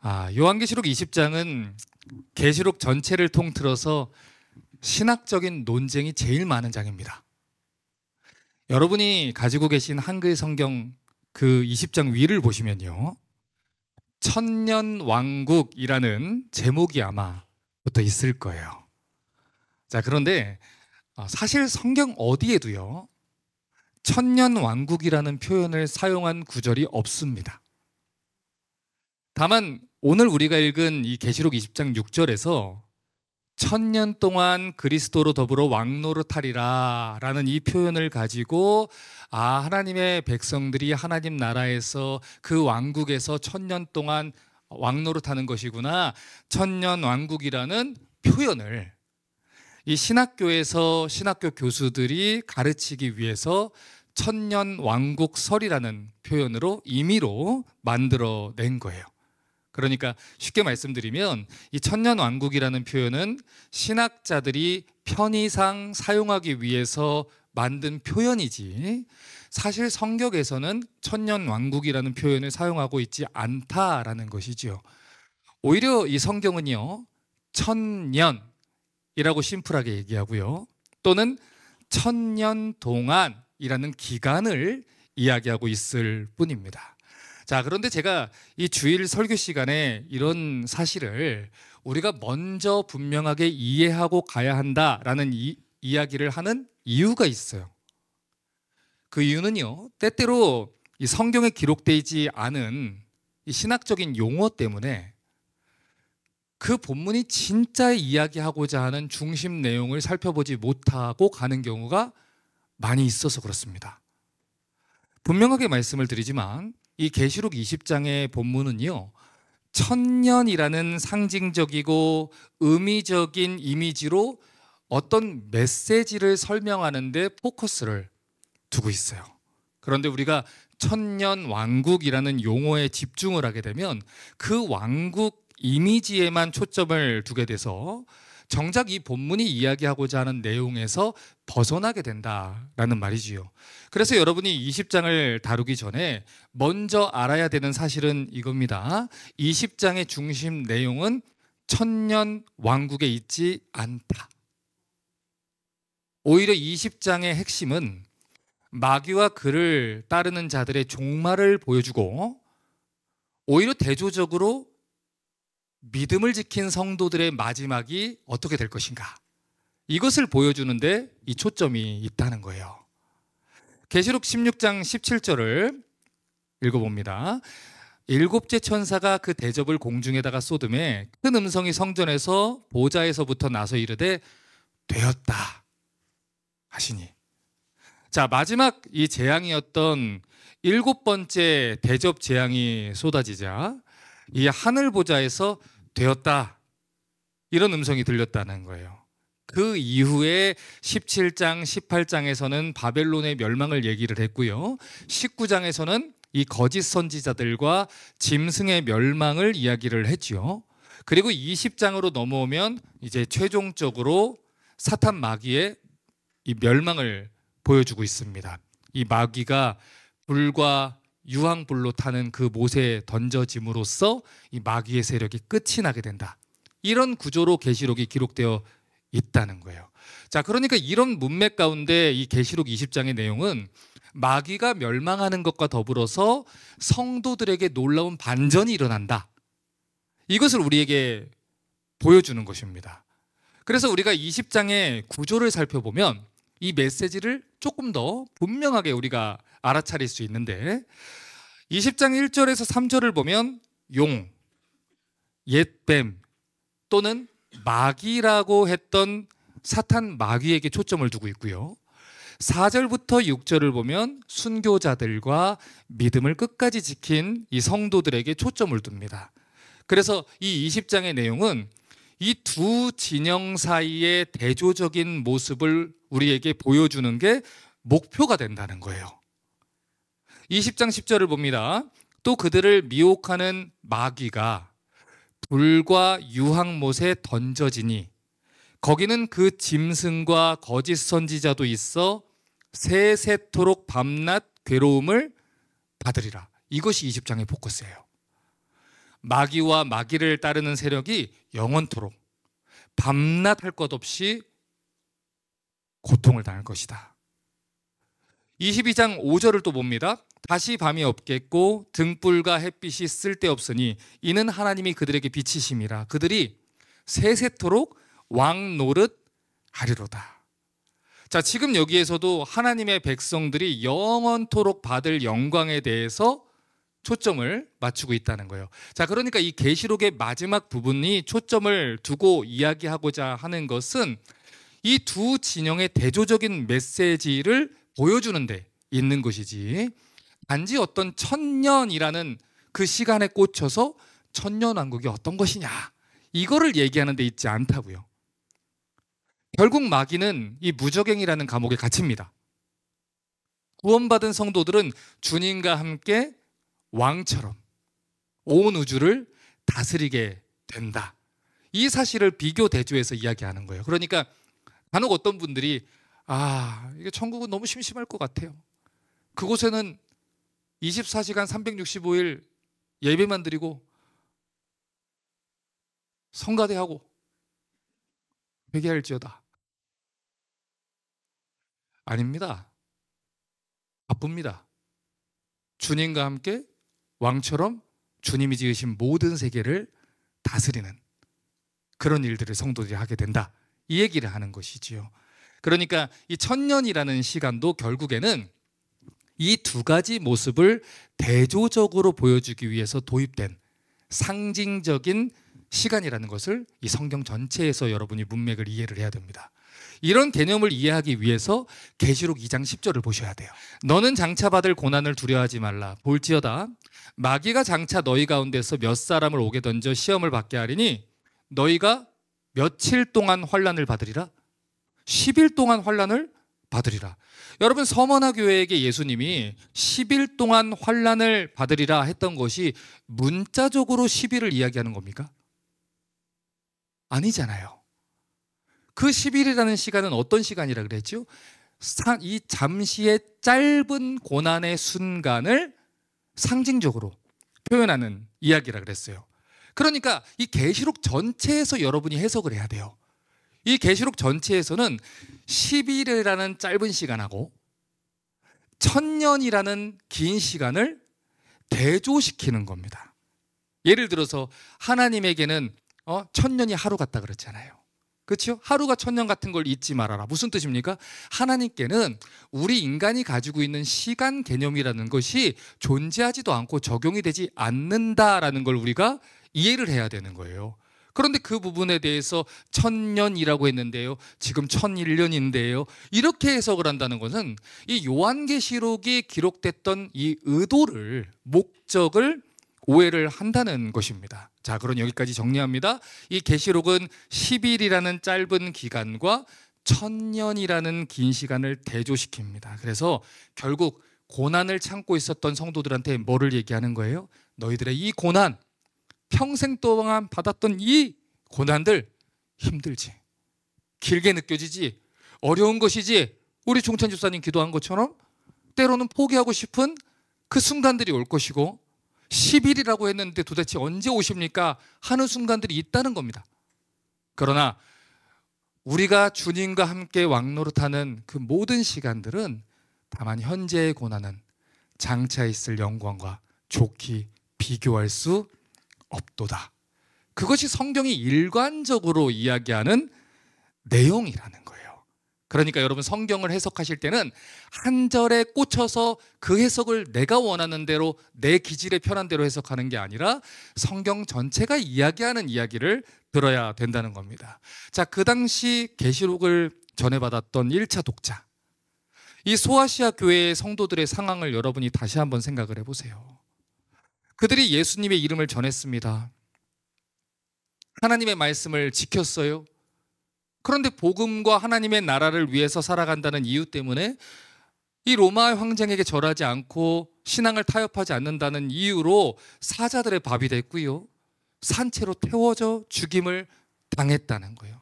요한계시록 20장은 계시록 전체를 통틀어서 신학적인 논쟁이 제일 많은 장입니다. 여러분이 가지고 계신 한글 성경 그 20장 위를 보시면요, 천년왕국이라는 제목이 아마 붙어 있을 거예요. 자, 그런데 사실 성경 어디에도요, 천년왕국이라는 표현을 사용한 구절이 없습니다. 다만 오늘 우리가 읽은 이 계시록 20장 6절에서 천년 동안 그리스도로 더불어 왕노릇하리라 라는 이 표현을 가지고 하나님의 백성들이 하나님 나라에서 그 왕국에서 천년 동안 왕노릇하는 것이구나, 천년 왕국이라는 표현을 이 신학교에서 신학교 교수들이 가르치기 위해서 천년 왕국설이라는 표현으로 임의로 만들어낸 거예요. 그러니까 쉽게 말씀드리면 이 천년왕국이라는 표현은 신학자들이 편의상 사용하기 위해서 만든 표현이지, 사실 성경에서는 천년왕국이라는 표현을 사용하고 있지 않다라는 것이지요. 오히려 이 성경은요, 천년이라고 심플하게 얘기하고요, 또는 천년 동안이라는 기간을 이야기하고 있을 뿐입니다. 자, 그런데 제가 이 주일 설교 시간에 이런 사실을 우리가 먼저 분명하게 이해하고 가야 한다라는 이야기를 하는 이유가 있어요. 그 이유는요, 때때로 이 성경에 기록되지 않은 이 신학적인 용어 때문에 그 본문이 진짜 이야기하고자 하는 중심 내용을 살펴보지 못하고 가는 경우가 많이 있어서 그렇습니다. 분명하게 말씀을 드리지만 이 계시록 20장의 본문은요, 천년이라는 상징적이고 의미적인 이미지로 어떤 메시지를 설명하는 데 포커스를 두고 있어요. 그런데 우리가 천년 왕국이라는 용어에 집중을 하게 되면 그 왕국 이미지에만 초점을 두게 돼서 정작 이 본문이 이야기하고자 하는 내용에서 벗어나게 된다라는 말이지요. 그래서 여러분이 20장을 다루기 전에 먼저 알아야 되는 사실은 이겁니다. 20장의 중심 내용은 천년 왕국에 있지 않다. 오히려 20장의 핵심은 마귀와 그를 따르는 자들의 종말을 보여주고, 오히려 대조적으로 믿음을 지킨 성도들의 마지막이 어떻게 될 것인가, 이것을 보여주는데 이 초점이 있다는 거예요. 계시록 16장 17절을 읽어봅니다. 일곱째 천사가 그 대접을 공중에다가 쏟음에 큰 음성이 성전에서 보좌에서부터 나서 이르되 되었다 하시니. 자, 마지막 이 재앙이었던 일곱 번째 대접 재앙이 쏟아지자 이 하늘 보좌에서 되었다, 이런 음성이 들렸다는 거예요. 그 이후에 17장, 18장에서는 바벨론의 멸망을 얘기를 했고요, 19장에서는 이 거짓 선지자들과 짐승의 멸망을 이야기를 했죠. 그리고 20장으로 넘어오면 이제 최종적으로 사탄 마귀의 이 멸망을 보여주고 있습니다. 이 마귀가 불과 유황불로 타는 그 못에 던져짐으로써 이 마귀의 세력이 끝이 나게 된다, 이런 구조로 계시록이 기록되어 있다는 거예요. 자, 그러니까 이런 문맥 가운데 이 계시록 20장의 내용은 마귀가 멸망하는 것과 더불어서 성도들에게 놀라운 반전이 일어난다, 이것을 우리에게 보여주는 것입니다. 그래서 우리가 20장의 구조를 살펴보면 이 메시지를 조금 더 분명하게 우리가 알아차릴 수 있는데, 20장 1절에서 3절을 보면 용, 옛뱀 또는 마귀라고 했던 사탄 마귀에게 초점을 두고 있고요, 4절부터 6절을 보면 순교자들과 믿음을 끝까지 지킨 이 성도들에게 초점을 둡니다. 그래서 이 20장의 내용은 이 두 진영 사이의 대조적인 모습을 우리에게 보여주는 게 목표가 된다는 거예요. 20장 10절을 봅니다. 또 그들을 미혹하는 마귀가 불과 유황못에 던져지니 거기는 그 짐승과 거짓 선지자도 있어 세세토록 밤낮 괴로움을 받으리라. 이것이 20장의 포커스예요. 마귀와 마귀를 따르는 세력이 영원토록 밤낮 할 것 없이 고통을 당할 것이다. 22장 5절을 또 봅니다. 다시 밤이 없겠고 등불과 햇빛이 쓸데없으니 이는 하나님이 그들에게 빛이심이라. 그들이 세세토록 왕 노릇 하리로다. 자, 지금 여기에서도 하나님의 백성들이 영원토록 받을 영광에 대해서 초점을 맞추고 있다는 거예요. 자, 그러니까 이 계시록의 마지막 부분이 초점을 두고 이야기하고자 하는 것은 이 두 진영의 대조적인 메시지를 보여주는 데 있는 것이지, 단지 어떤 천년이라는 그 시간에 꽂혀서 천년왕국이 어떤 것이냐 이거를 얘기하는 데 있지 않다고요. 결국 마귀는 이 무저갱이라는 감옥에 갇힙니다. 구원받은 성도들은 주님과 함께 왕처럼 온 우주를 다스리게 된다. 이 사실을 비교 대조해서 이야기하는 거예요. 그러니까 간혹 어떤 분들이 이게 천국은 너무 심심할 것 같아요. 그곳에는 24시간 365일 예배만 드리고 성가대하고 회개할지어다. 아닙니다. 바쁩니다. 주님과 함께 왕처럼 주님이 지으신 모든 세계를 다스리는 그런 일들을 성도들이 하게 된다. 이 얘기를 하는 것이지요. 그러니까 이 천년이라는 시간도 결국에는 이 두 가지 모습을 대조적으로 보여주기 위해서 도입된 상징적인 시간이라는 것을 이 성경 전체에서 여러분이 문맥을 이해를 해야 됩니다. 이런 개념을 이해하기 위해서 계시록 2장 10절을 보셔야 돼요. 너는 장차 받을 고난을 두려워하지 말라. 볼지어다 마귀가 장차 너희 가운데서 몇 사람을 오게 던져 시험을 받게 하리니 너희가 며칠 동안 환난을 받으리라. 10일 동안 환난을 받으리라. 여러분, 서머나 교회에게 예수님이 10일 동안 환난을 받으리라 했던 것이 문자적으로 10일을 이야기하는 겁니까? 아니잖아요. 그 10일이라는 시간은 어떤 시간이라 그랬죠? 이 잠시의 짧은 고난의 순간을 상징적으로 표현하는 이야기라 그랬어요. 그러니까 이 계시록 전체에서 여러분이 해석을 해야 돼요. 이 계시록 전체에서는 10일이라는 짧은 시간하고 1000년이라는 긴 시간을 대조시키는 겁니다. 예를 들어서 하나님에게는 1000년이 하루 같다 그랬잖아요. 그렇죠? 하루가 1000년 같은 걸 잊지 말아라. 무슨 뜻입니까? 하나님께는 우리 인간이 가지고 있는 시간 개념이라는 것이 존재하지도 않고 적용이 되지 않는다라는 걸 우리가 이해를 해야 되는 거예요. 그런데 그 부분에 대해서 1000년이라고 했는데요, 지금 1001년인데요, 이렇게 해석을 한다는 것은 이 요한계시록이 기록됐던 이 의도를, 목적을 오해를 한다는 것입니다. 자, 그럼 여기까지 정리합니다. 이 계시록은 10일이라는 짧은 기간과 1000년이라는 긴 시간을 대조시킵니다. 그래서 결국 고난을 참고 있었던 성도들한테 뭐를 얘기하는 거예요? 너희들의 이 고난, 평생 동안 받았던 이 고난들 힘들지, 길게 느껴지지, 어려운 것이지, 우리 종찬 집사님 기도한 것처럼 때로는 포기하고 싶은 그 순간들이 올 것이고, 10일이라고 했는데 도대체 언제 오십니까? 하는 순간들이 있다는 겁니다. 그러나 우리가 주님과 함께 왕노릇하는 그 모든 시간들은 다만 현재의 고난은 장차 있을 영광과 좋게 비교할 수 없도다. 그것이 성경이 일관적으로 이야기하는 내용이라는 거예요. 그러니까 여러분, 성경을 해석하실 때는 한 절에 꽂혀서 그 해석을 내가 원하는 대로 내 기질에 편한 대로 해석하는 게 아니라 성경 전체가 이야기하는 이야기를 들어야 된다는 겁니다. 자, 그 당시 계시록을 전해받았던 1차 독자, 이 소아시아 교회의 성도들의 상황을 여러분이 다시 한번 생각을 해보세요. 그들이 예수님의 이름을 전했습니다. 하나님의 말씀을 지켰어요. 그런데 복음과 하나님의 나라를 위해서 살아간다는 이유 때문에 이 로마 황제에게 절하지 않고 신앙을 타협하지 않는다는 이유로 사자들의 밥이 됐고요, 산채로 태워져 죽임을 당했다는 거예요.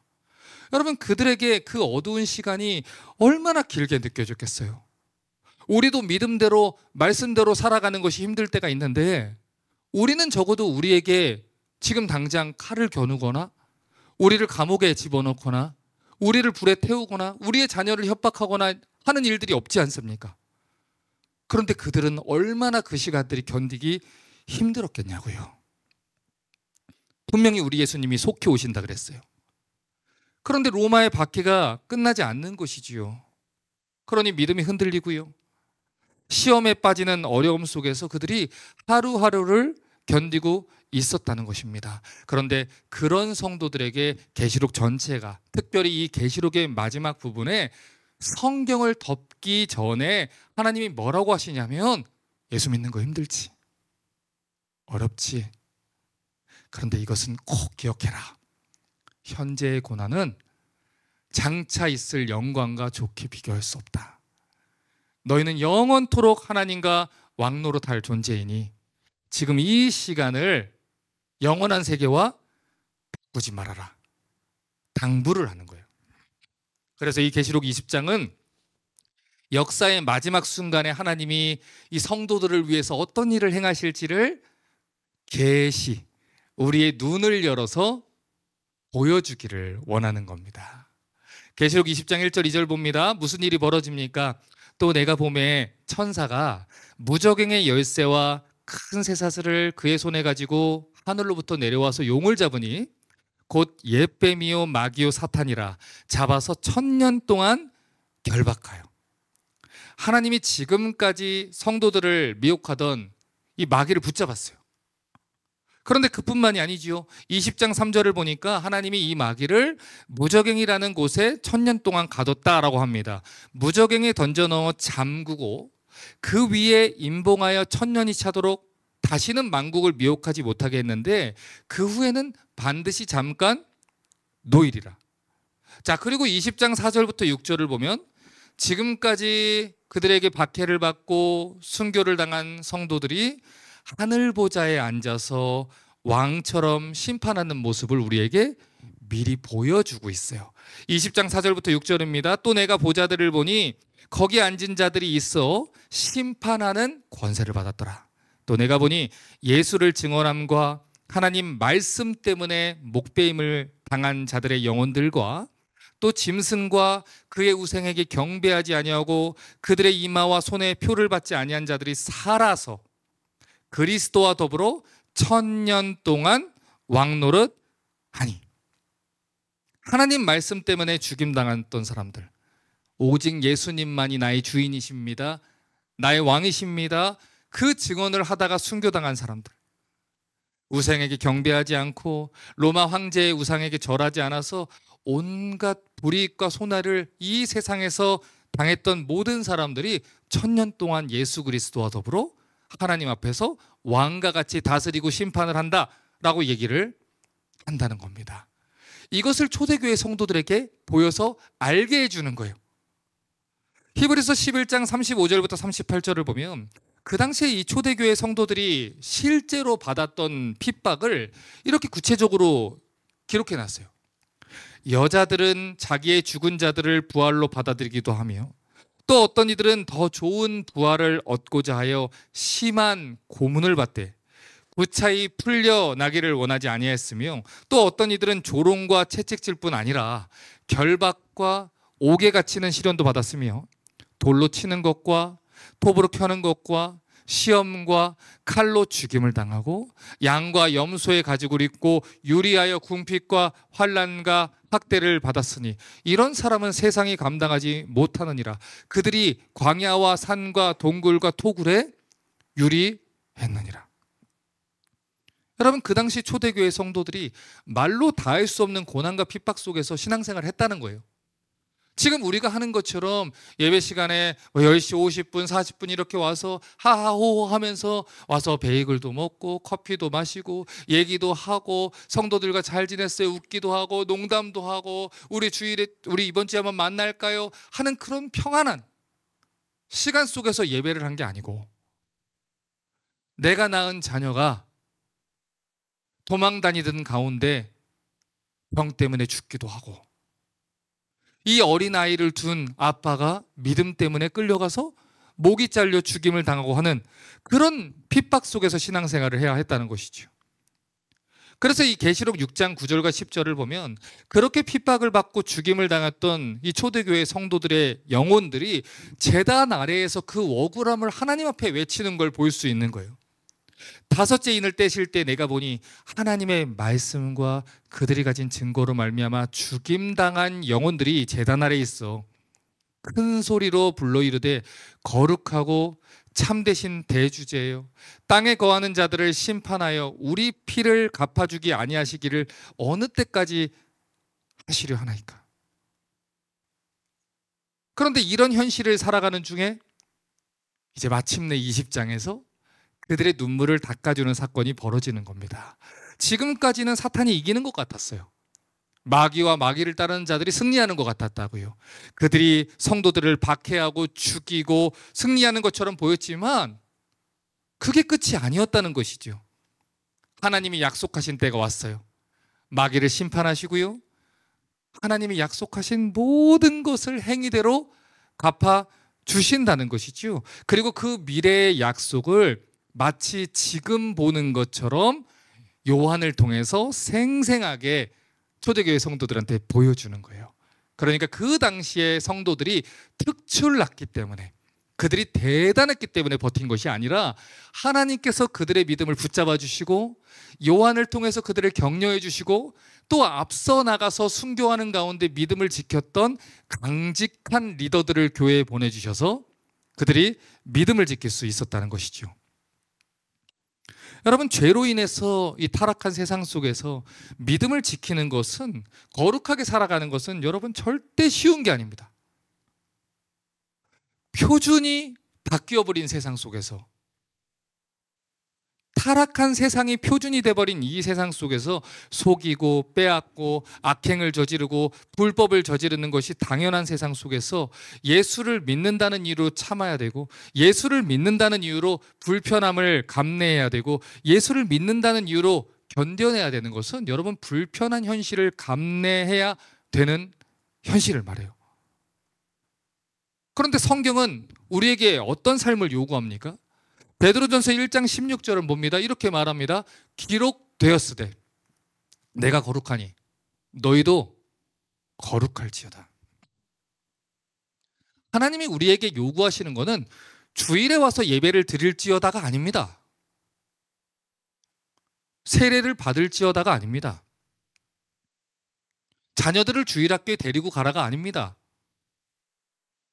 여러분, 그들에게 그 어두운 시간이 얼마나 길게 느껴졌겠어요. 우리도 믿음대로 말씀대로 살아가는 것이 힘들 때가 있는데 우리는 적어도 우리에게 지금 당장 칼을 겨누거나 우리를 감옥에 집어넣거나 우리를 불에 태우거나 우리의 자녀를 협박하거나 하는 일들이 없지 않습니까? 그런데 그들은 얼마나 그 시간들이 견디기 힘들었겠냐고요. 분명히 우리 예수님이 속히 오신다 그랬어요. 그런데 로마의 박해가 끝나지 않는 것이지요. 그러니 믿음이 흔들리고요. 시험에 빠지는 어려움 속에서 그들이 하루하루를 견디고 있었다는 것입니다. 그런데 그런 성도들에게 계시록 전체가, 특별히 이 계시록의 마지막 부분에 성경을 덮기 전에 하나님이 뭐라고 하시냐면, 예수 믿는 거 힘들지, 어렵지, 그런데 이것은 꼭 기억해라. 현재의 고난은 장차 있을 영광과 좋게 비교할 수 없다. 너희는 영원토록 하나님과 왕노릇할 존재이니 지금 이 시간을 영원한 세계와 바꾸지 말아라. 당부를 하는 거예요. 그래서 이 계시록 20장은 역사의 마지막 순간에 하나님이 이 성도들을 위해서 어떤 일을 행하실지를 계시, 우리의 눈을 열어서 보여주기를 원하는 겁니다. 계시록 20장 1절 2절 봅니다. 무슨 일이 벌어집니까? 또 내가 보매 천사가 무저갱의 열쇠와 큰 쇠사슬을 그의 손에 가지고 하늘로부터 내려와서 용을 잡으니 곧 옛뱀이요 마귀요 사탄이라 잡아서 1000년 동안 결박하여. 하나님이 지금까지 성도들을 미혹하던 이 마귀를 붙잡았어요. 그런데 그뿐만이 아니지요. 20장 3절을 보니까 하나님이 이 마귀를 무저갱이라는 곳에 1000년 동안 가뒀다라고 합니다. 무저갱에 던져 넣어 잠그고 그 위에 임봉하여 1000년이 차도록 다시는 만국을 미혹하지 못하게 했는데 그 후에는 반드시 잠깐 노일이라. 자, 그리고 20장 4절부터 6절을 보면 지금까지 그들에게 박해를 받고 순교를 당한 성도들이 하늘 보좌에 앉아서 왕처럼 심판하는 모습을 우리에게 미리 보여주고 있어요. 20장 4절부터 6절입니다. 또 내가 보좌들을 보니 거기 앉은 자들이 있어 심판하는 권세를 받았더라. 또 내가 보니 예수를 증언함과 하나님 말씀 때문에 목배임을 당한 자들의 영혼들과 또 짐승과 그의 우상에게 경배하지 아니하고 그들의 이마와 손에 표를 받지 아니한 자들이 살아서 그리스도와 더불어 1000년 동안 왕노릇 하니. 하나님 말씀 때문에 죽임당했던 사람들, 오직 예수님만이 나의 주인이십니다, 나의 왕이십니다, 그 증언을 하다가 순교당한 사람들, 우상에게 경배하지 않고 로마 황제의 우상에게 절하지 않아서 온갖 불이익과 손해를 이 세상에서 당했던 모든 사람들이 1000년 동안 예수 그리스도와 더불어 하나님 앞에서 왕과 같이 다스리고 심판을 한다라고 얘기를 한다는 겁니다. 이것을 초대교회 성도들에게 보여서 알게 해주는 거예요. 히브리서 11장 35절부터 38절을 보면 그 당시에 이 초대교회 성도들이 실제로 받았던 핍박을 이렇게 구체적으로 기록해 놨어요. 여자들은 자기의 죽은 자들을 부활로 받아들이기도 하며 또 어떤 이들은 더 좋은 부활을 얻고자 하여 심한 고문을 받되 무차히 풀려나기를 원하지 아니하였으며 또 어떤 이들은 조롱과 채찍질 뿐 아니라 결박과 옥에 갇히는 시련도 받았으며 돌로 치는 것과 톱으로 켜는 것과 시험과 칼로 죽임을 당하고 양과 염소의 가죽을 입고 유리하여 궁핍과 환난과 학대를 받았으니 이런 사람은 세상이 감당하지 못하느니라. 그들이 광야와 산과 동굴과 토굴에 유리했느니라. 여러분, 그 당시 초대교회 성도들이 말로 다할 수 없는 고난과 핍박 속에서 신앙생활을 했다는 거예요. 지금 우리가 하는 것처럼 예배 시간에 10시 50분, 40분 이렇게 와서 하하호호 하면서 와서 베이글도 먹고 커피도 마시고 얘기도 하고 성도들과 잘 지냈어요 웃기도 하고 농담도 하고 우리 주일에 우리 이번 주에 한번 만날까요 하는 그런 평안한 시간 속에서 예배를 한 게 아니고 내가 낳은 자녀가 도망 다니던 가운데 병 때문에 죽기도 하고 이 어린아이를 둔 아빠가 믿음 때문에 끌려가서 목이 잘려 죽임을 당하고 하는 그런 핍박 속에서 신앙생활을 해야 했다는 것이죠. 그래서 이 계시록 6장 9절과 10절을 보면 그렇게 핍박을 받고 죽임을 당했던 이 초대교회 성도들의 영혼들이 제단 아래에서 그 억울함을 하나님 앞에 외치는 걸 볼 수 있는 거예요. 다섯째 인을 떼실 때 내가 보니 하나님의 말씀과 그들이 가진 증거로 말미암아 죽임당한 영혼들이 제단 아래에 있어 큰 소리로 불러 이르되 거룩하고 참되신 대주제요 땅에 거하는 자들을 심판하여 우리 피를 갚아주기 아니하시기를 어느 때까지 하시려 하나이까. 그런데 이런 현실을 살아가는 중에 이제 마침내 20장에서 그들의 눈물을 닦아주는 사건이 벌어지는 겁니다. 지금까지는 사탄이 이기는 것 같았어요. 마귀와 마귀를 따르는 자들이 승리하는 것 같았다고요. 그들이 성도들을 박해하고 죽이고 승리하는 것처럼 보였지만 그게 끝이 아니었다는 것이죠. 하나님이 약속하신 때가 왔어요. 마귀를 심판하시고요, 하나님이 약속하신 모든 것을 행위대로 갚아 주신다는 것이죠. 그리고 그 미래의 약속을 마치 지금 보는 것처럼 요한을 통해서 생생하게 초대교회 성도들한테 보여주는 거예요. 그러니까 그 당시에 성도들이 특출났기 때문에, 그들이 대단했기 때문에 버틴 것이 아니라 하나님께서 그들의 믿음을 붙잡아 주시고 요한을 통해서 그들을 격려해 주시고 또 앞서 나가서 순교하는 가운데 믿음을 지켰던 강직한 리더들을 교회에 보내주셔서 그들이 믿음을 지킬 수 있었다는 것이죠. 여러분, 죄로 인해서 이 타락한 세상 속에서 믿음을 지키는 것은, 거룩하게 살아가는 것은 여러분 절대 쉬운 게 아닙니다. 표준이 바뀌어버린 세상 속에서, 타락한 세상이 표준이 돼버린 이 세상 속에서 속이고 빼앗고 악행을 저지르고 불법을 저지르는 것이 당연한 세상 속에서 예수를 믿는다는 이유로 참아야 되고, 예수를 믿는다는 이유로 불편함을 감내해야 되고, 예수를 믿는다는 이유로 견뎌내야 되는 것은 여러분 불편한 현실을 감내해야 되는 현실을 말해요. 그런데 성경은 우리에게 어떤 삶을 요구합니까? 베드로전서 1장 16절은 봅니다. 이렇게 말합니다. 기록되었으되 내가 거룩하니 너희도 거룩할지어다. 하나님이 우리에게 요구하시는 것은 주일에 와서 예배를 드릴지어다가 아닙니다. 세례를 받을지어다가 아닙니다. 자녀들을 주일학교에 데리고 가라가 아닙니다.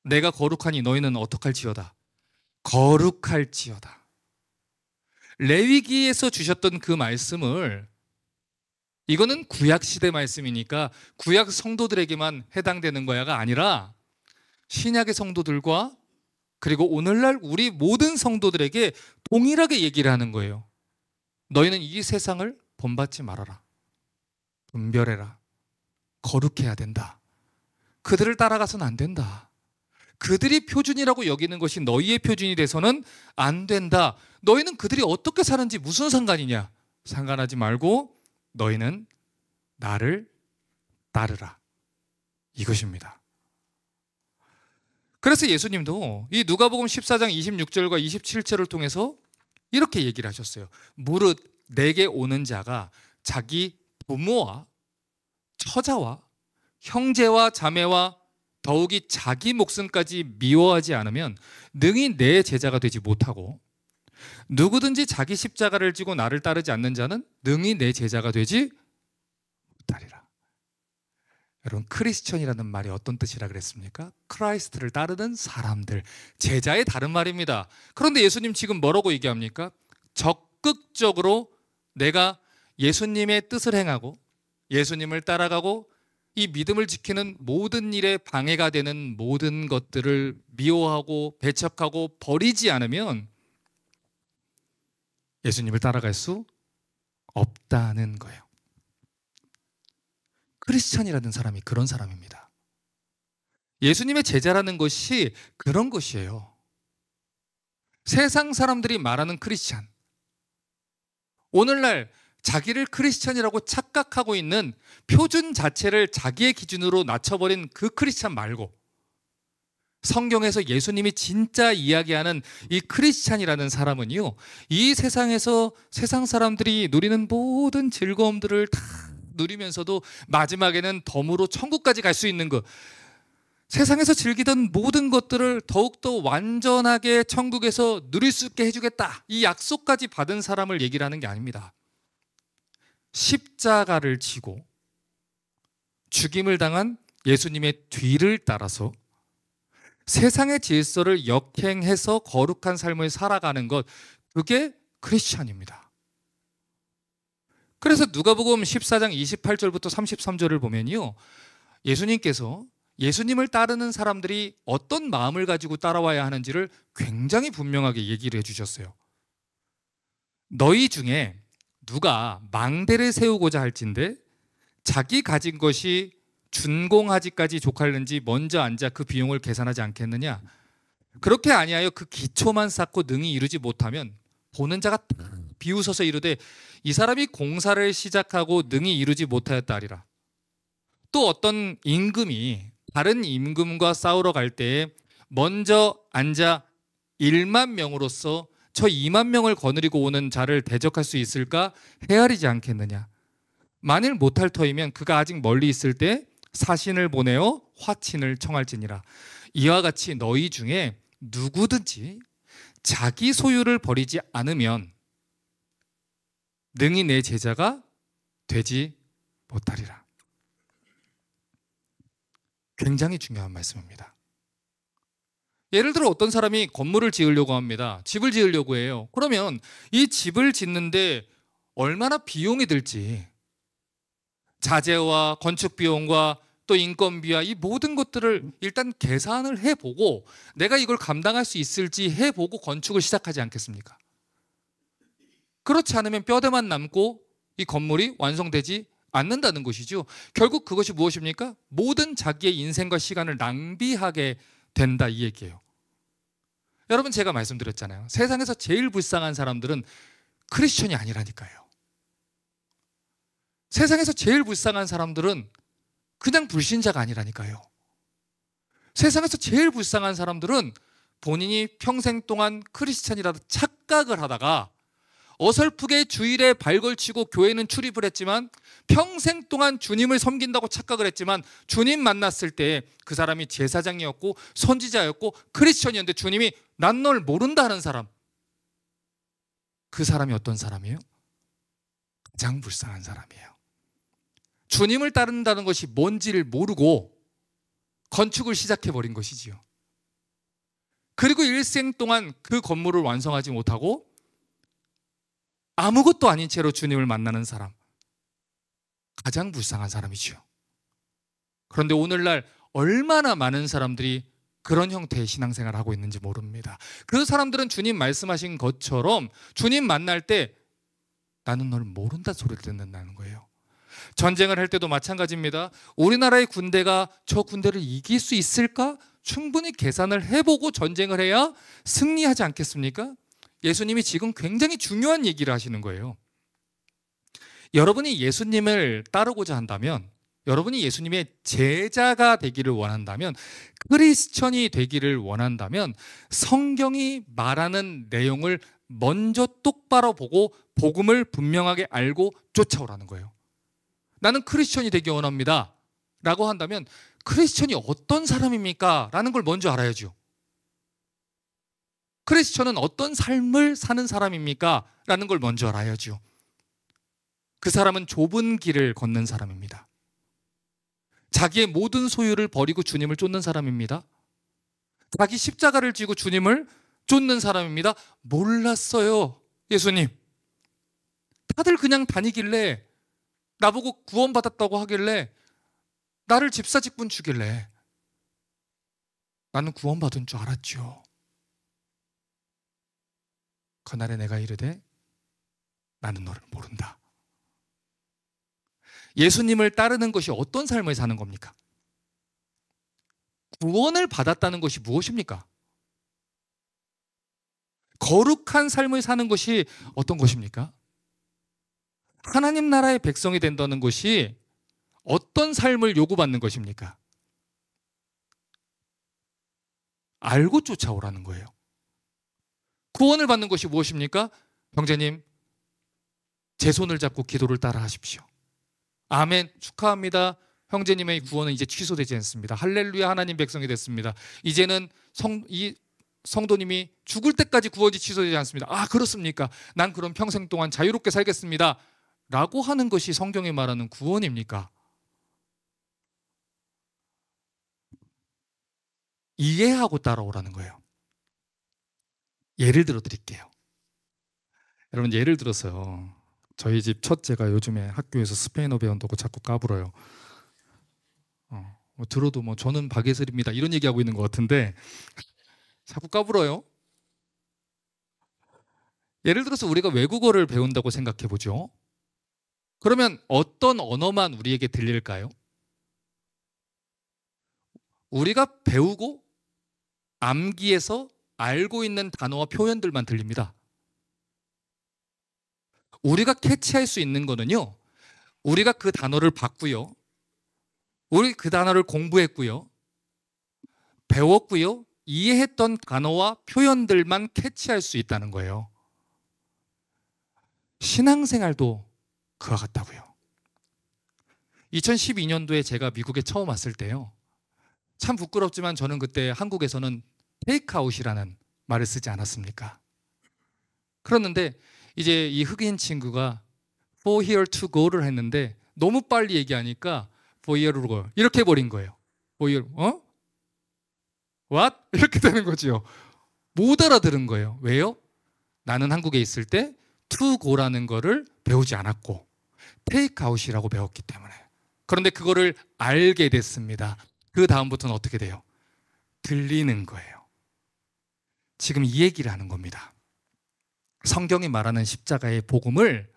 내가 거룩하니 너희는 어떡할지어다. 거룩할지어다. 레위기에서 주셨던 그 말씀을, 이거는 구약시대 말씀이니까 구약 성도들에게만 해당되는 거야가 아니라 신약의 성도들과 그리고 오늘날 우리 모든 성도들에게 동일하게 얘기를 하는 거예요. 너희는 이 세상을 본받지 말아라. 분별해라. 거룩해야 된다. 그들을 따라가서는 안 된다. 그들이 표준이라고 여기는 것이 너희의 표준이 돼서는 안 된다. 너희는 그들이 어떻게 사는지 무슨 상관이냐? 상관하지 말고 너희는 나를 따르라. 이것입니다. 그래서 예수님도 이 누가복음 14장 26절과 27절을 통해서 이렇게 얘기를 하셨어요. 무릇 내게 오는 자가 자기 부모와 처자와 형제와 자매와 더욱이 자기 목숨까지 미워하지 않으면 능히 내 제자가 되지 못하고, 누구든지 자기 십자가를 지고 나를 따르지 않는 자는 능히 내 제자가 되지 못하리라. 여러분, 크리스천이라는 말이 어떤 뜻이라 그랬습니까? 크라이스트를 따르는 사람들, 제자의 다른 말입니다. 그런데 예수님 지금 뭐라고 얘기합니까? 적극적으로 내가 예수님의 뜻을 행하고 예수님을 따라가고 이 믿음을 지키는 모든 일에 방해가 되는 모든 것들을 미워하고 배척하고 버리지 않으면 예수님을 따라갈 수 없다는 거예요. 크리스찬이라는 사람이 그런 사람입니다. 예수님의 제자라는 것이 그런 것이에요. 세상 사람들이 말하는 크리스찬, 오늘날 자기를 크리스찬이라고 착각하고 있는 표준 자체를 자기의 기준으로 낮춰버린 그 크리스찬 말고, 성경에서 예수님이 진짜 이야기하는 이 크리스찬이라는 사람은요, 이 세상에서 세상 사람들이 누리는 모든 즐거움들을 다 누리면서도 마지막에는 덤으로 천국까지 갈 수 있는 것, 세상에서 즐기던 모든 것들을 더욱더 완전하게 천국에서 누릴 수 있게 해주겠다, 이 약속까지 받은 사람을 얘기를 하는 게 아닙니다. 십자가를 지고 죽임을 당한 예수님의 뒤를 따라서 세상의 질서를 역행해서 거룩한 삶을 살아가는 것, 그게 크리스찬입니다. 그래서 누가복음 14장 28절부터 33절을 보면요, 예수님께서 예수님을 따르는 사람들이 어떤 마음을 가지고 따라와야 하는지를 굉장히 분명하게 얘기를 해주셨어요. 너희 중에 누가 망대를 세우고자 할진대 자기 가진 것이 준공하지까지 족할는지 먼저 앉아 그 비용을 계산하지 않겠느냐? 그렇게 아니하여 그 기초만 쌓고 능히 이루지 못하면 보는 자가 비웃어서 이르되 이 사람이 공사를 시작하고 능히 이루지 못하였다 하리라. 또 어떤 임금이 다른 임금과 싸우러 갈 때에 먼저 앉아 1만 명으로서 저 2만 명을 거느리고 오는 자를 대적할 수 있을까 헤아리지 않겠느냐? 만일 못할 터이면 그가 아직 멀리 있을 때 사신을 보내어 화친을 청할지니라. 이와 같이 너희 중에 누구든지 자기 소유를 버리지 않으면 능히 내 제자가 되지 못하리라. 굉장히 중요한 말씀입니다. 예를 들어 어떤 사람이 건물을 지으려고 합니다. 집을 지으려고 해요. 그러면 이 집을 짓는데 얼마나 비용이 들지, 자재와 건축 비용과 또 인건비와 이 모든 것들을 일단 계산을 해보고 내가 이걸 감당할 수 있을지 해보고 건축을 시작하지 않겠습니까? 그렇지 않으면 뼈대만 남고 이 건물이 완성되지 않는다는 것이죠. 결국 그것이 무엇입니까? 모든 자기의 인생과 시간을 낭비하게 된다, 이 얘기예요. 여러분, 제가 말씀드렸잖아요. 세상에서 제일 불쌍한 사람들은 크리스천이 아니라니까요. 세상에서 제일 불쌍한 사람들은 그냥 불신자가 아니라니까요. 세상에서 제일 불쌍한 사람들은 본인이 평생 동안 크리스찬이라도 착각을 하다가 어설프게 주일에 발걸치고 교회는 출입을 했지만 평생 동안 주님을 섬긴다고 착각을 했지만 주님 만났을 때 그 사람이 제사장이었고 선지자였고 크리스천이었는데 주님이 난 널 모른다 하는 사람, 그 사람이 어떤 사람이에요? 가장 불쌍한 사람이에요. 주님을 따른다는 것이 뭔지를 모르고 건축을 시작해버린 것이지요. 그리고 일생 동안 그 건물을 완성하지 못하고 아무것도 아닌 채로 주님을 만나는 사람, 가장 불쌍한 사람이지요. 그런데 오늘날 얼마나 많은 사람들이 그런 형태의 신앙생활을 하고 있는지 모릅니다. 그 사람들은 주님 말씀하신 것처럼 주님 만날 때 나는 널 모른다 소리를 듣는다는 거예요. 전쟁을 할 때도 마찬가지입니다. 우리나라의 군대가 저 군대를 이길 수 있을까? 충분히 계산을 해보고 전쟁을 해야 승리하지 않겠습니까? 예수님이 지금 굉장히 중요한 얘기를 하시는 거예요. 여러분이 예수님을 따르고자 한다면, 여러분이 예수님의 제자가 되기를 원한다면, 크리스천이 되기를 원한다면 성경이 말하는 내용을 먼저 똑바로 보고 복음을 분명하게 알고 쫓아오라는 거예요. 나는 크리스천이 되기 원합니다 라고 한다면 크리스천이 어떤 사람입니까? 라는 걸 먼저 알아야죠. 크리스천은 어떤 삶을 사는 사람입니까? 라는 걸 먼저 알아야죠. 그 사람은 좁은 길을 걷는 사람입니다. 자기의 모든 소유를 버리고 주님을 쫓는 사람입니다. 자기 십자가를 지고 주님을 쫓는 사람입니다. 몰랐어요, 예수님. 다들 그냥 다니길래, 나보고 구원받았다고 하길래, 나를 집사직분 주길래 나는 구원받은 줄 알았죠. 그날에 내가 이르되 나는 너를 모른다. 예수님을 따르는 것이 어떤 삶을 사는 겁니까? 구원을 받았다는 것이 무엇입니까? 거룩한 삶을 사는 것이 어떤 것입니까? 하나님 나라의 백성이 된다는 것이 어떤 삶을 요구받는 것입니까? 알고 쫓아오라는 거예요. 구원을 받는 것이 무엇입니까? 형제님, 제 손을 잡고 기도를 따라 하십시오. 아멘, 축하합니다. 형제님의 구원은 이제 취소되지 않습니다. 할렐루야, 하나님 백성이 됐습니다. 이제는 이 성도님이 죽을 때까지 구원이 취소되지 않습니다. 아, 그렇습니까? 난 그럼 평생 동안 자유롭게 살겠습니다 라고 하는 것이 성경이 말하는 구원입니까? 이해하고 따라오라는 거예요. 예를 들어 드릴게요. 여러분, 예를 들어서요, 저희 집 첫째가 요즘에 학교에서 스페인어 배운다고 자꾸 까불어요. 들어도 뭐 저는 박예슬입니다 이런 얘기하고 있는 것 같은데 자꾸 까불어요. 예를 들어서 우리가 외국어를 배운다고 생각해 보죠. 그러면 어떤 언어만 우리에게 들릴까요? 우리가 배우고 암기해서 알고 있는 단어와 표현들만 들립니다. 우리가 캐치할 수 있는 거는요, 우리가 그 단어를 봤고요, 우리 그 단어를 공부했고요, 배웠고요, 이해했던 단어와 표현들만 캐치할 수 있다는 거예요. 신앙생활도 그와 같다고요. 2012년도에 제가 미국에 처음 왔을 때요, 참 부끄럽지만 저는 그때 한국에서는 테이크아웃이라는 말을 쓰지 않았습니까? 그랬는데 이제 이 흑인 친구가 for here to go를 했는데 너무 빨리 얘기하니까 for here to go 이렇게 해버린 거예요. for here, what? 이렇게 되는 거죠. 못 알아들은 거예요. 왜요? 나는 한국에 있을 때 to go라는 거를 배우지 않았고 take out이라고 배웠기 때문에. 그런데 그거를 알게 됐습니다. 그 다음부터는 어떻게 돼요? 들리는 거예요. 지금 이 얘기를 하는 겁니다. 성경이 말하는 십자가의 복음을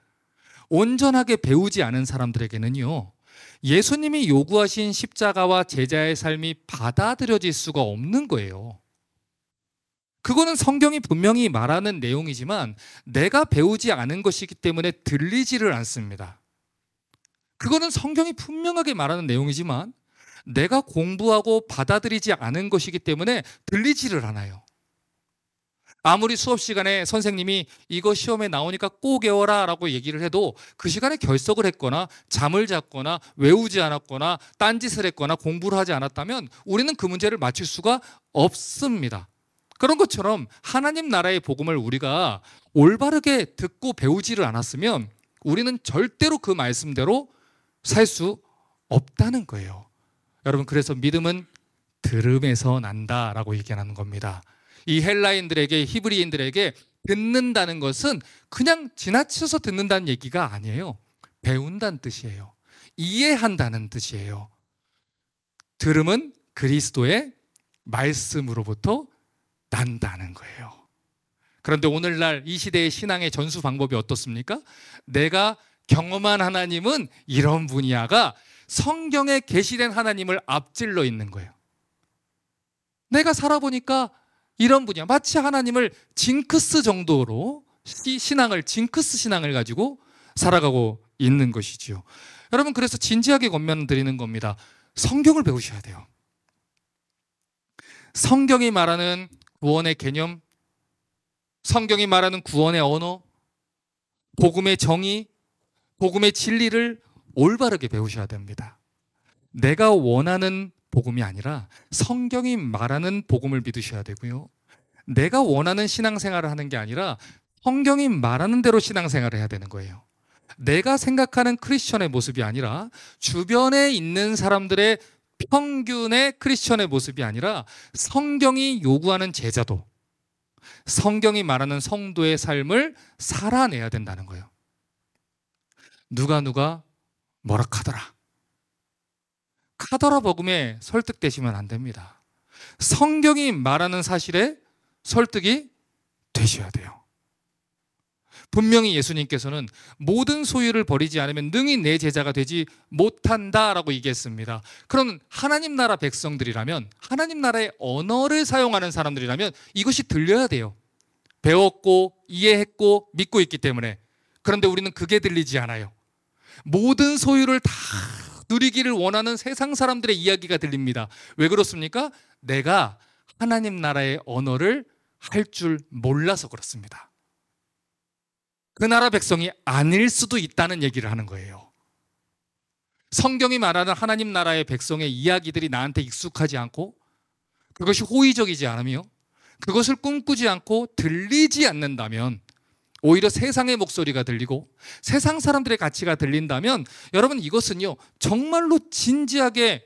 온전하게 배우지 않은 사람들에게는요, 예수님이 요구하신 십자가와 제자의 삶이 받아들여질 수가 없는 거예요. 그거는 성경이 분명히 말하는 내용이지만 내가 배우지 않은 것이기 때문에 들리지를 않습니다. 그거는 성경이 분명하게 말하는 내용이지만 내가 공부하고 받아들이지 않은 것이기 때문에 들리지를 않아요. 아무리 수업 시간에 선생님이 이거 시험에 나오니까 꼭 외워라 라고 얘기를 해도 그 시간에 결석을 했거나 잠을 잤거나 외우지 않았거나 딴짓을 했거나 공부를 하지 않았다면 우리는 그 문제를 맞출 수가 없습니다. 그런 것처럼 하나님 나라의 복음을 우리가 올바르게 듣고 배우지를 않았으면 우리는 절대로 그 말씀대로 살 수 없다는 거예요. 여러분, 그래서 믿음은 들음에서 난다라고 얘기하는 겁니다. 이 헬라인들에게, 히브리인들에게 듣는다는 것은 그냥 지나쳐서 듣는다는 얘기가 아니에요. 배운다는 뜻이에요. 이해한다는 뜻이에요. 들음은 그리스도의 말씀으로부터 난다는 거예요. 그런데 오늘날 이 시대의 신앙의 전수 방법이 어떻습니까? 내가 경험한 하나님은 이런 분이야가 성경에 계시된 하나님을 앞질러 있는 거예요. 내가 살아보니까 이런 분이야. 마치 하나님을 징크스 정도로 신앙을, 징크스 신앙을 가지고 살아가고 있는 것이지요. 여러분, 그래서 진지하게 권면드리는 겁니다. 성경을 배우셔야 돼요. 성경이 말하는 구원의 개념, 성경이 말하는 구원의 언어, 복음의 정의, 복음의 진리를 올바르게 배우셔야 됩니다. 내가 원하는 복음이 아니라 성경이 말하는 복음을 믿으셔야 되고요. 내가 원하는 신앙생활을 하는 게 아니라 성경이 말하는 대로 신앙생활을 해야 되는 거예요. 내가 생각하는 크리스천의 모습이 아니라 주변에 있는 사람들의 평균의 크리스천의 모습이 아니라 성경이 요구하는 제자도, 성경이 말하는 성도의 삶을 살아내야 된다는 거예요. 누가 뭐라 카더라 복음에 설득되시면 안 됩니다. 성경이 말하는 사실에 설득이 되셔야 돼요. 분명히 예수님께서는 모든 소유를 버리지 않으면 능히 내 제자가 되지 못한다라고 얘기했습니다. 그럼 하나님 나라 백성들이라면, 하나님 나라의 언어를 사용하는 사람들이라면 이것이 들려야 돼요. 배웠고 이해했고 믿고 있기 때문에. 그런데 우리는 그게 들리지 않아요. 모든 소유를 다 누리기를 원하는 세상 사람들의 이야기가 들립니다. 왜 그렇습니까? 내가 하나님 나라의 언어를 할 줄 몰라서 그렇습니다. 그 나라 백성이 아닐 수도 있다는 얘기를 하는 거예요. 성경이 말하는 하나님 나라의 백성의 이야기들이 나한테 익숙하지 않고 그것이 호의적이지 않으며 그것을 꿈꾸지 않고 들리지 않는다면, 오히려 세상의 목소리가 들리고 세상 사람들의 가치가 들린다면, 여러분 이것은요 정말로 진지하게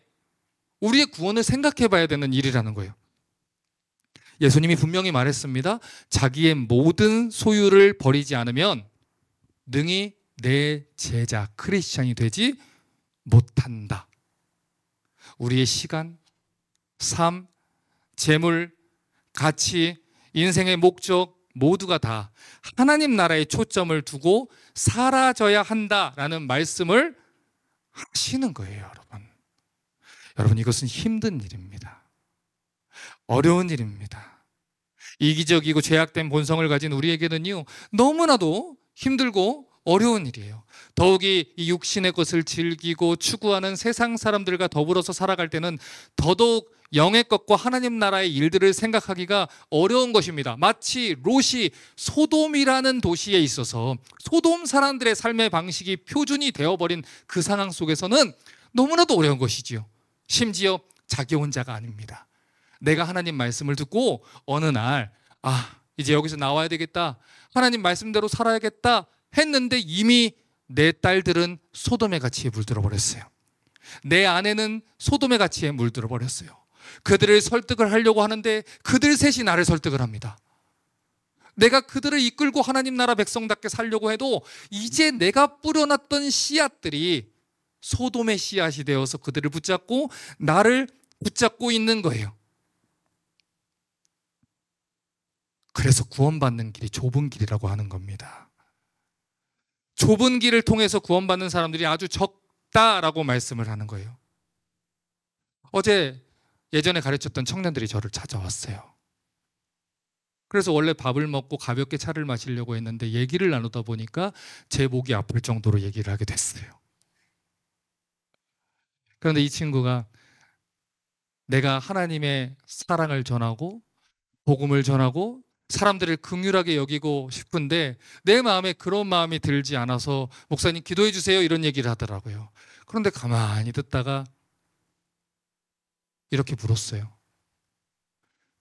우리의 구원을 생각해 봐야 되는 일이라는 거예요. 예수님이 분명히 말했습니다. 자기의 모든 소유를 버리지 않으면 능히 내 제자 크리스찬이 되지 못한다. 우리의 시간, 삶, 재물, 가치, 인생의 목적 모두가 다 하나님 나라에 초점을 두고 사라져야 한다라는 말씀을 하시는 거예요, 여러분. 여러분, 이것은 힘든 일입니다. 어려운 일입니다. 이기적이고 죄악된 본성을 가진 우리에게는요 너무나도 힘들고 어려운 일이에요. 더욱이 이 육신의 것을 즐기고 추구하는 세상 사람들과 더불어서 살아갈 때는 더더욱 영의 것과 하나님 나라의 일들을 생각하기가 어려운 것입니다. 마치 롯이 소돔이라는 도시에 있어서 소돔 사람들의 삶의 방식이 표준이 되어버린 그 상황 속에서는 너무나도 어려운 것이지요. 심지어 자기 혼자가 아닙니다. 내가 하나님 말씀을 듣고 어느 날 이제 여기서 나와야 되겠다, 하나님 말씀대로 살아야겠다 했는데 이미 내 딸들은 소돔의 가치에 물들어 버렸어요. 내 아내는 소돔의 가치에 물들어 버렸어요. 그들을 설득을 하려고 하는데 그들 셋이 나를 설득을 합니다. 내가 그들을 이끌고 하나님 나라 백성답게 살려고 해도 이제 내가 뿌려놨던 씨앗들이 소돔의 씨앗이 되어서 그들을 붙잡고 나를 붙잡고 있는 거예요. 그래서 구원받는 길이 좁은 길이라고 하는 겁니다. 좁은 길을 통해서 구원받는 사람들이 아주 적다라고 말씀을 하는 거예요. 어제 예전에 가르쳤던 청년들이 저를 찾아왔어요. 그래서 원래 밥을 먹고 가볍게 차를 마시려고 했는데 얘기를 나누다 보니까 제 목이 아플 정도로 얘기를 하게 됐어요. 그런데 이 친구가 내가 하나님의 사랑을 전하고 복음을 전하고 사람들을 긍휼하게 여기고 싶은데 내 마음에 그런 마음이 들지 않아서 목사님 기도해 주세요 이런 얘기를 하더라고요. 그런데 가만히 듣다가 이렇게 물었어요.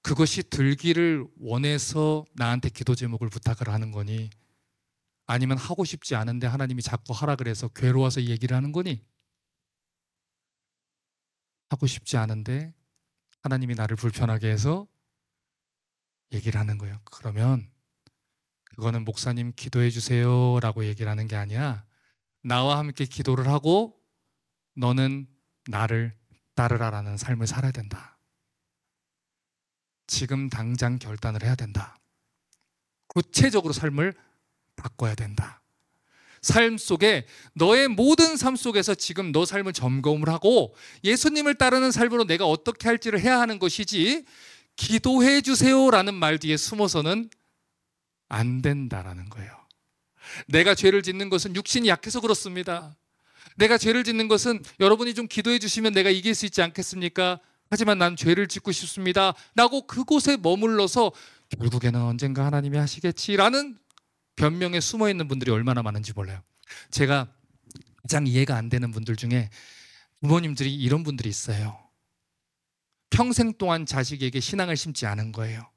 그것이 들기를 원해서 나한테 기도 제목을 부탁을 하는 거니, 아니면 하고 싶지 않은데 하나님이 자꾸 하라 그래서 괴로워서 이 얘기를 하는 거니? 하고 싶지 않은데 하나님이 나를 불편하게 해서 얘기를 하는 거예요. 그러면 그거는 목사님 기도해 주세요 라고 얘기를 하는 게 아니야, 나와 함께 기도를 하고 너는 나를 따르라라는 삶을 살아야 된다. 지금 당장 결단을 해야 된다. 구체적으로 삶을 바꿔야 된다. 삶 속에 너의 모든 삶 속에서 지금 너 삶을 점검을 하고 예수님을 따르는 삶으로 내가 어떻게 할지를 해야 하는 것이지, 기도해 주세요라는 말 뒤에 숨어서는 안 된다라는 거예요. 내가 죄를 짓는 것은 육신이 약해서 그렇습니다. 내가 죄를 짓는 것은 여러분이 좀 기도해 주시면 내가 이길 수 있지 않겠습니까? 하지만 난 죄를 짓고 싶습니다 라고 그곳에 머물러서 결국에는 언젠가 하나님이 하시겠지라는 변명에 숨어있는 분들이 얼마나 많은지 몰라요. 제가 가장 이해가 안 되는 분들 중에 부모님들이 이런 분들이 있어요. 평생 동안 자식에게 신앙을 심지 않은 거예요.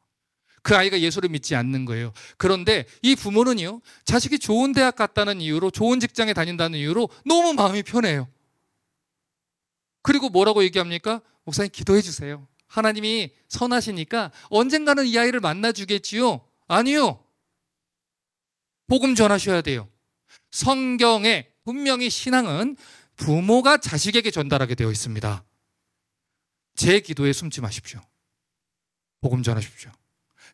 그 아이가 예수를 믿지 않는 거예요. 그런데 이 부모는요, 자식이 좋은 대학 갔다는 이유로, 좋은 직장에 다닌다는 이유로 너무 마음이 편해요. 그리고 뭐라고 얘기합니까? 목사님 기도해 주세요. 하나님이 선하시니까 언젠가는 이 아이를 만나주겠지요. 아니요. 복음 전하셔야 돼요. 성경에 분명히 신앙은 부모가 자식에게 전달하게 되어 있습니다. 제 기도에 숨지 마십시오. 복음 전하십시오.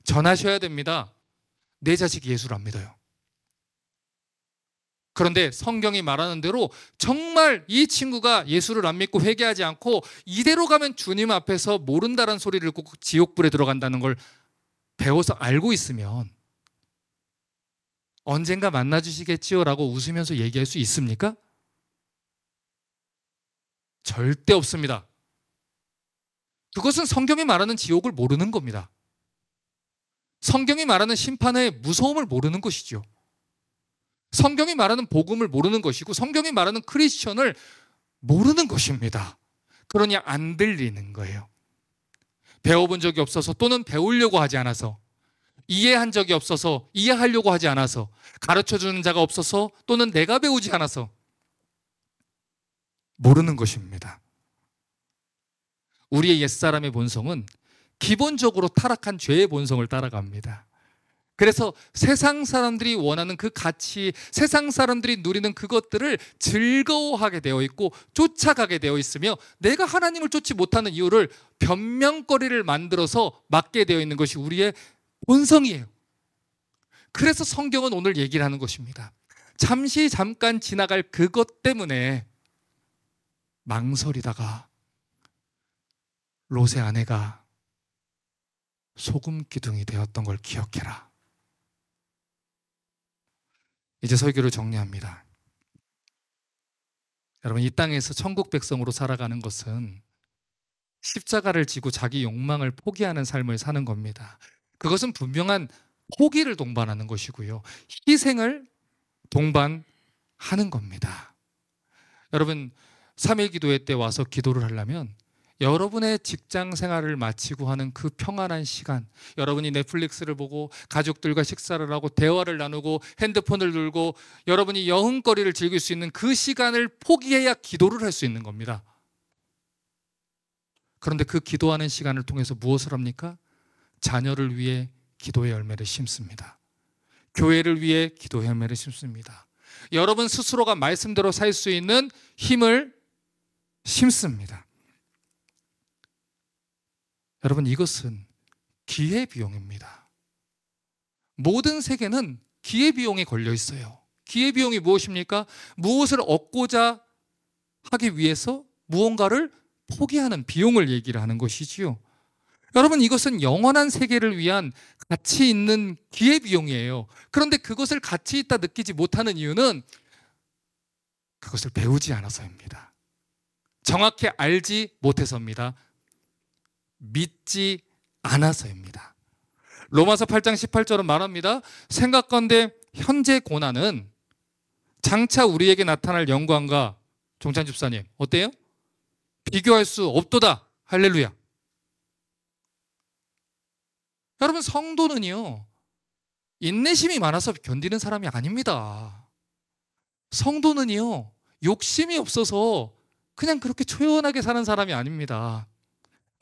전하셔야 됩니다. 내 자식이 예수를 안 믿어요. 그런데 성경이 말하는 대로 정말 이 친구가 예수를 안 믿고 회개하지 않고 이대로 가면 주님 앞에서 모른다는 소리를 듣고 지옥불에 들어간다는 걸 배워서 알고 있으면 언젠가 만나주시겠지요 라고 웃으면서 얘기할 수 있습니까? 절대 없습니다. 그것은 성경이 말하는 지옥을 모르는 겁니다. 성경이 말하는 심판의 무서움을 모르는 것이죠. 성경이 말하는 복음을 모르는 것이고 성경이 말하는 크리스천을 모르는 것입니다. 그러니 안 들리는 거예요. 배워본 적이 없어서 또는 배우려고 하지 않아서, 이해한 적이 없어서 이해하려고 하지 않아서, 가르쳐주는 자가 없어서 또는 내가 배우지 않아서 모르는 것입니다. 우리의 옛사람의 본성은 기본적으로 타락한 죄의 본성을 따라갑니다. 그래서 세상 사람들이 원하는 그 가치, 세상 사람들이 누리는 그것들을 즐거워하게 되어 있고 쫓아가게 되어 있으며, 내가 하나님을 쫓지 못하는 이유를 변명거리를 만들어서 막게 되어 있는 것이 우리의 본성이에요. 그래서 성경은 오늘 얘기를 하는 것입니다. 잠깐 지나갈 그것 때문에 망설이다가 롯의 아내가 소금 기둥이 되었던 걸 기억해라. 이제 설교를 정리합니다. 여러분, 이 땅에서 천국 백성으로 살아가는 것은 십자가를 지고 자기 욕망을 포기하는 삶을 사는 겁니다. 그것은 분명한 포기를 동반하는 것이고요, 희생을 동반하는 겁니다. 여러분, 3일 기도회 때 와서 기도를 하려면 여러분의 직장 생활을 마치고 하는 그 평안한 시간, 여러분이 넷플릭스를 보고 가족들과 식사를 하고 대화를 나누고 핸드폰을 들고 여러분이 여흥거리를 즐길 수 있는 그 시간을 포기해야 기도를 할 수 있는 겁니다. 그런데 그 기도하는 시간을 통해서 무엇을 합니까? 자녀를 위해 기도의 열매를 심습니다. 교회를 위해 기도의 열매를 심습니다. 여러분 스스로가 말씀대로 살 수 있는 힘을 심습니다. 여러분, 이것은 기회비용입니다. 모든 세계는 기회비용이 걸려 있어요. 기회비용이 무엇입니까? 무엇을 얻고자 하기 위해서 무언가를 포기하는 비용을 얘기를 하는 것이지요. 여러분, 이것은 영원한 세계를 위한 가치 있는 기회비용이에요. 그런데 그것을 가치 있다 느끼지 못하는 이유는 그것을 배우지 않아서입니다. 정확히 알지 못해서입니다. 믿지 않아서입니다. 로마서 8장 18절은 말합니다. 생각건대 현재 고난은 장차 우리에게 나타날 영광과, 종찬 집사님 어때요? 비교할 수 없도다. 할렐루야. 여러분, 성도는요, 인내심이 많아서 견디는 사람이 아닙니다. 성도는요, 욕심이 없어서 그냥 그렇게 초연하게 사는 사람이 아닙니다.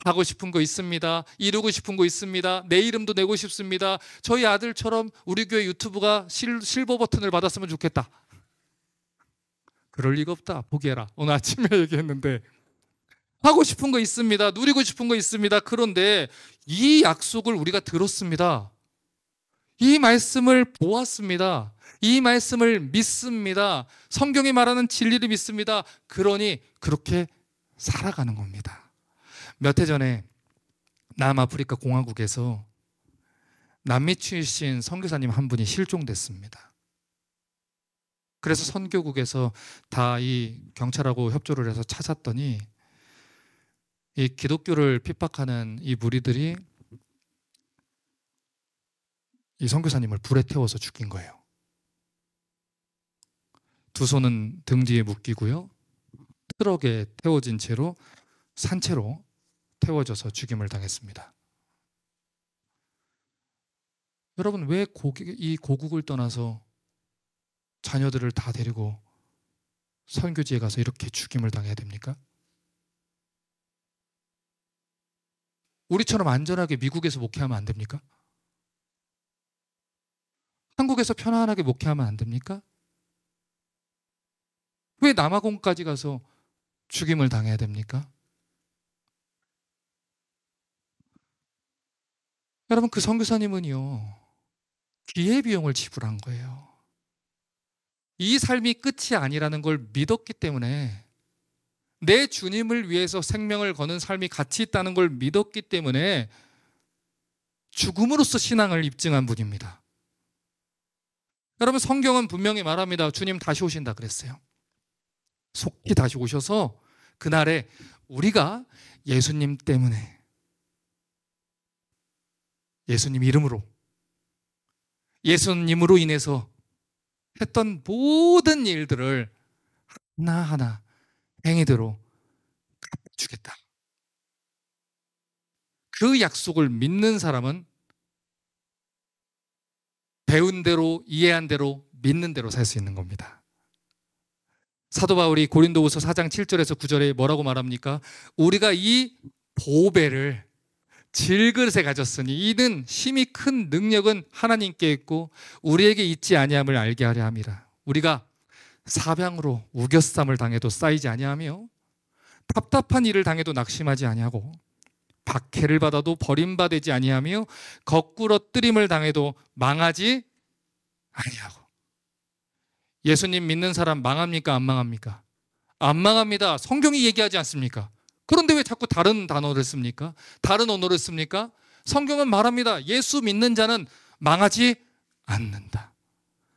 하고 싶은 거 있습니다. 이루고 싶은 거 있습니다. 내 이름도 내고 싶습니다. 저희 아들처럼 우리 교회 유튜브가 실버 버튼을 받았으면 좋겠다. 그럴 리가 없다. 포기해라. 오늘 아침에 얘기했는데, 하고 싶은 거 있습니다. 누리고 싶은 거 있습니다. 그런데 이 약속을 우리가 들었습니다. 이 말씀을 보았습니다. 이 말씀을 믿습니다. 성경이 말하는 진리를 믿습니다. 그러니 그렇게 살아가는 겁니다. 몇 해 전에 남아프리카 공화국에서 남미 출신 선교사님 한 분이 실종됐습니다. 그래서 선교국에서 다 이 경찰하고 협조를 해서 찾았더니 이 기독교를 핍박하는 이 무리들이 이 선교사님을 불에 태워서 죽인 거예요. 두 손은 등 뒤에 묶이고요, 트럭에 태워진 채로 산채로 태워져서 죽임을 당했습니다. 여러분, 왜 이 고국을 떠나서 자녀들을 다 데리고 선교지에 가서 이렇게 죽임을 당해야 됩니까? 우리처럼 안전하게 미국에서 목회하면 안 됩니까? 한국에서 편안하게 목회하면 안 됩니까? 왜 남아공까지 가서 죽임을 당해야 됩니까? 여러분, 그 선교사님은요, 기회비용을 지불한 거예요. 이 삶이 끝이 아니라는 걸 믿었기 때문에, 내 주님을 위해서 생명을 거는 삶이 가치 있다는 걸 믿었기 때문에 죽음으로써 신앙을 입증한 분입니다. 여러분, 성경은 분명히 말합니다. 주님 다시 오신다 그랬어요. 속히 다시 오셔서 그날에 우리가 예수님 때문에 예수님 이름으로, 예수님으로 인해서 했던 모든 일들을 하나하나 행위대로 갚아주겠다. 그 약속을 믿는 사람은 배운 대로, 이해한 대로, 믿는 대로 살 수 있는 겁니다. 사도 바울이 고린도후서 4장 7절에서 9절에 뭐라고 말합니까? 우리가 이 보배를 질그릇에 가졌으니 이는 심히 큰 능력은 하나님께 있고 우리에게 있지 아니함을 알게 하려 함이라. 우리가 사병으로 우겨쌈을 당해도 쌓이지 아니하며 답답한 일을 당해도 낙심하지 아니하고 박해를 받아도 버림받지 아니하며 거꾸로 뜨림을 당해도 망하지 아니하고. 예수님 믿는 사람 망합니까? 안 망합니까? 안 망합니다. 성경이 얘기하지 않습니까? 그런데 왜 자꾸 다른 단어를 씁니까? 다른 언어를 씁니까? 성경은 말합니다. 예수 믿는 자는 망하지 않는다.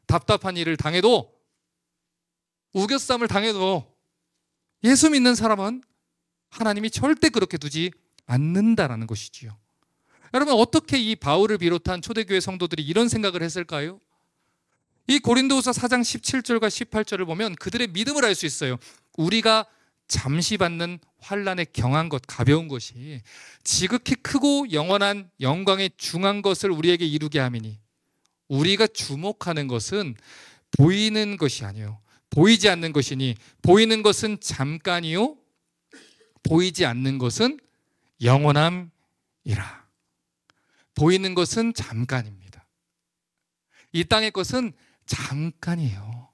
답답한 일을 당해도, 우겨쌈을 당해도 예수 믿는 사람은 하나님이 절대 그렇게 두지 않는다라는 것이지요. 여러분, 어떻게 이 바울을 비롯한 초대교회 성도들이 이런 생각을 했을까요? 이 고린도후서 4장 17절과 18절을 보면 그들의 믿음을 알 수 있어요. 우리가 잠시 받는 환난에 경한 것, 가벼운 것이 지극히 크고 영원한 영광에 중한 것을 우리에게 이루게 함이니, 우리가 주목하는 것은 보이는 것이 아니요 보이지 않는 것이니, 보이는 것은 잠깐이요 보이지 않는 것은 영원함이라. 보이는 것은 잠깐입니다. 이 땅의 것은 잠깐이에요.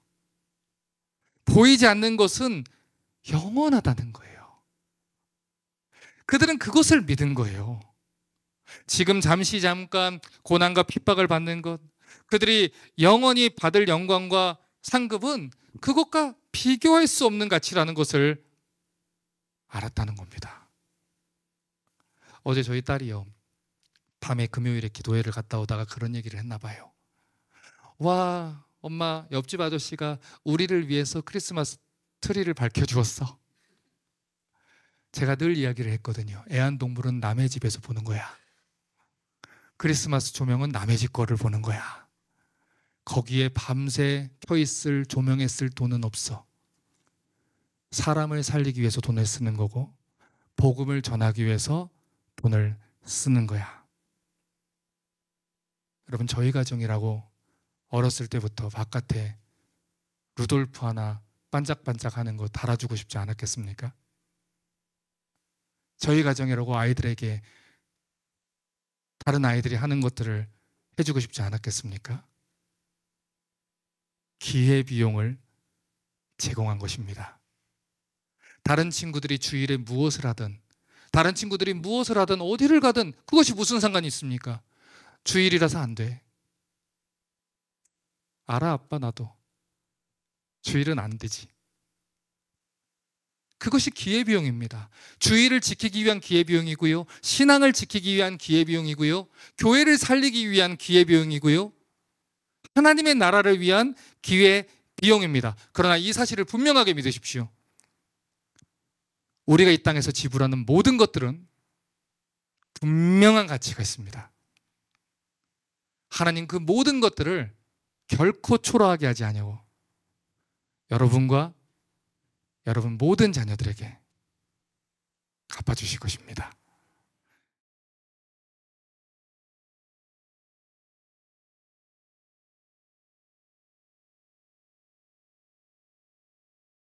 보이지 않는 것은 영원하다는 거예요. 그들은 그것을 믿은 거예요. 지금 잠시 잠깐 고난과 핍박을 받는 것, 그들이 영원히 받을 영광과 상급은 그것과 비교할 수 없는 가치라는 것을 알았다는 겁니다. 어제 저희 딸이요, 밤에 금요일에 기도회를 갔다 오다가 그런 얘기를 했나 봐요. 와, 엄마, 옆집 아저씨가 우리를 위해서 크리스마스 트리를 밝혀주었어. 제가 늘 이야기를 했거든요. 애완동물은 남의 집에서 보는 거야. 크리스마스 조명은 남의 집 거를 보는 거야. 거기에 밤새 켜있을 조명에 쓸 돈은 없어. 사람을 살리기 위해서 돈을 쓰는 거고 복음을 전하기 위해서 돈을 쓰는 거야. 여러분, 저희 가정이라고 어렸을 때부터 바깥에 루돌프 하나 반짝반짝하는 거 달아주고 싶지 않았겠습니까? 저희 가정이라고 아이들에게 다른 아이들이 하는 것들을 해주고 싶지 않았겠습니까? 기회비용을 제공한 것입니다. 다른 친구들이 주일에 무엇을 하든, 다른 친구들이 무엇을 하든 어디를 가든 그것이 무슨 상관이 있습니까? 주일이라서 안 돼. 알아, 아빠, 나도. 주일은 안 되지. 그것이 기회비용입니다. 주일을 지키기 위한 기회비용이고요, 신앙을 지키기 위한 기회비용이고요, 교회를 살리기 위한 기회비용이고요, 하나님의 나라를 위한 기회비용입니다. 그러나 이 사실을 분명하게 믿으십시오. 우리가 이 땅에서 지불하는 모든 것들은 분명한 가치가 있습니다. 하나님 그 모든 것들을 결코 초라하게 하지 아니하고 여러분과 여러분 모든 자녀들에게 갚아주실 것입니다.